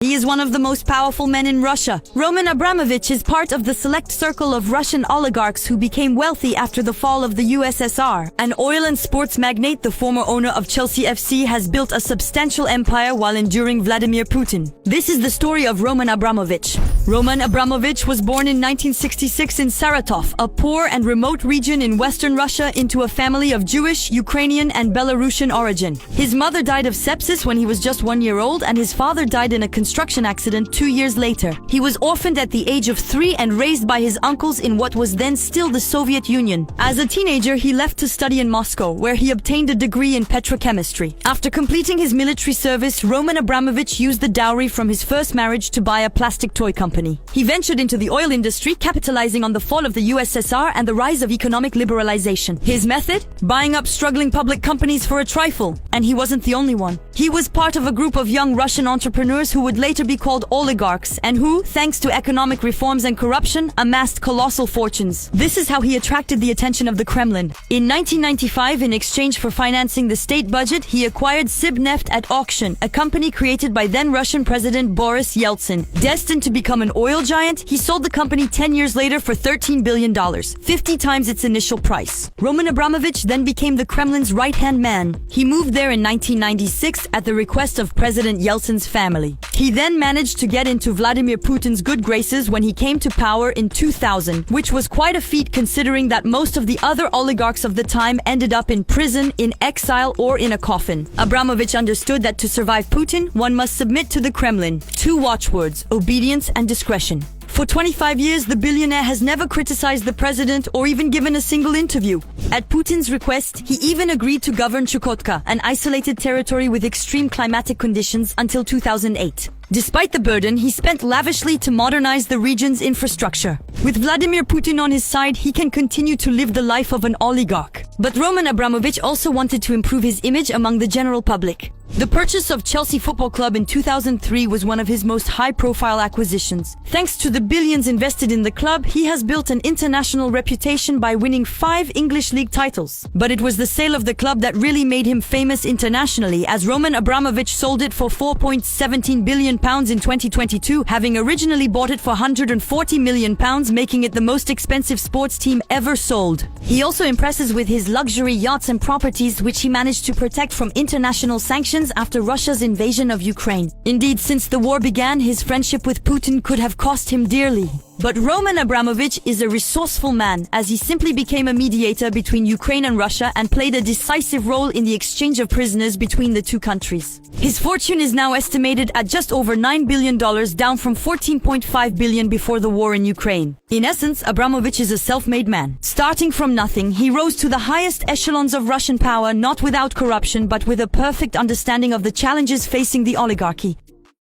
He is one of the most powerful men in Russia. Roman Abramovich is part of the select circle of Russian oligarchs who became wealthy after the fall of the USSR. An oil and sports magnate, the former owner of Chelsea FC, has built a substantial empire while enduring Vladimir Putin. This is the story of Roman Abramovich. Roman Abramovich was born in 1966 in Saratov, a poor and remote region in western Russia, into a family of Jewish, Ukrainian, and Belarusian origin. His mother died of sepsis when he was just 1 year old, and his father died in a construction accident 2 years later. He was orphaned at the age of 3 and raised by his uncles in what was then still the Soviet Union. As a teenager, he left to study in Moscow, where he obtained a degree in petrochemistry. After completing his military service, Roman Abramovich used the dowry from his first marriage to buy a plastic toy company. He ventured into the oil industry, capitalizing on the fall of the USSR and the rise of economic liberalization. His method? Buying up struggling public companies for a trifle. And he wasn't the only one. He was part of a group of young Russian entrepreneurs who would later be called oligarchs, and who, thanks to economic reforms and corruption, amassed colossal fortunes. This is how he attracted the attention of the Kremlin. In 1995, in exchange for financing the state budget, he acquired Sibneft at auction, a company created by then Russian President Boris Yeltsin. Destined to become an oil giant, he sold the company 10 years later for $13 billion, 50 times its initial price. Roman Abramovich then became the Kremlin's right-hand man. He moved there in 1996 at the request of President Yeltsin's family. He then managed to get into Vladimir Putin's good graces when he came to power in 2000, which was quite a feat considering that most of the other oligarchs of the time ended up in prison, in exile, or in a coffin. Abramovich understood that to survive Putin, one must submit to the Kremlin. 2 watchwords: obedience and discretion. For 25 years, the billionaire has never criticized the president or even given a single interview. At Putin's request, he even agreed to govern Chukotka, an isolated territory with extreme climatic conditions, until 2008. Despite the burden, he spent lavishly to modernize the region's infrastructure. With Vladimir Putin on his side, he can continue to live the life of an oligarch. But Roman Abramovich also wanted to improve his image among the general public. The purchase of Chelsea Football Club in 2003 was one of his most high-profile acquisitions. Thanks to the billions invested in the club, he has built an international reputation by winning 5 English League titles. But it was the sale of the club that really made him famous internationally, as Roman Abramovich sold it for £4.17 billion in 2022, having originally bought it for £140 million, making it the most expensive sports team ever sold. He also impresses with his luxury yachts and properties, which he managed to protect from international sanctions after Russia's invasion of Ukraine. Indeed, since the war began, his friendship with Putin could have cost him dearly. But Roman Abramovich is a resourceful man, as he simply became a mediator between Ukraine and Russia and played a decisive role in the exchange of prisoners between the two countries. His fortune is now estimated at just over $9 billion, down from $14.5 billion before the war in Ukraine. In essence, Abramovich is a self-made man. Starting from nothing, he rose to the highest echelons of Russian power, not without corruption, but with a perfect understanding of the challenges facing the oligarchy.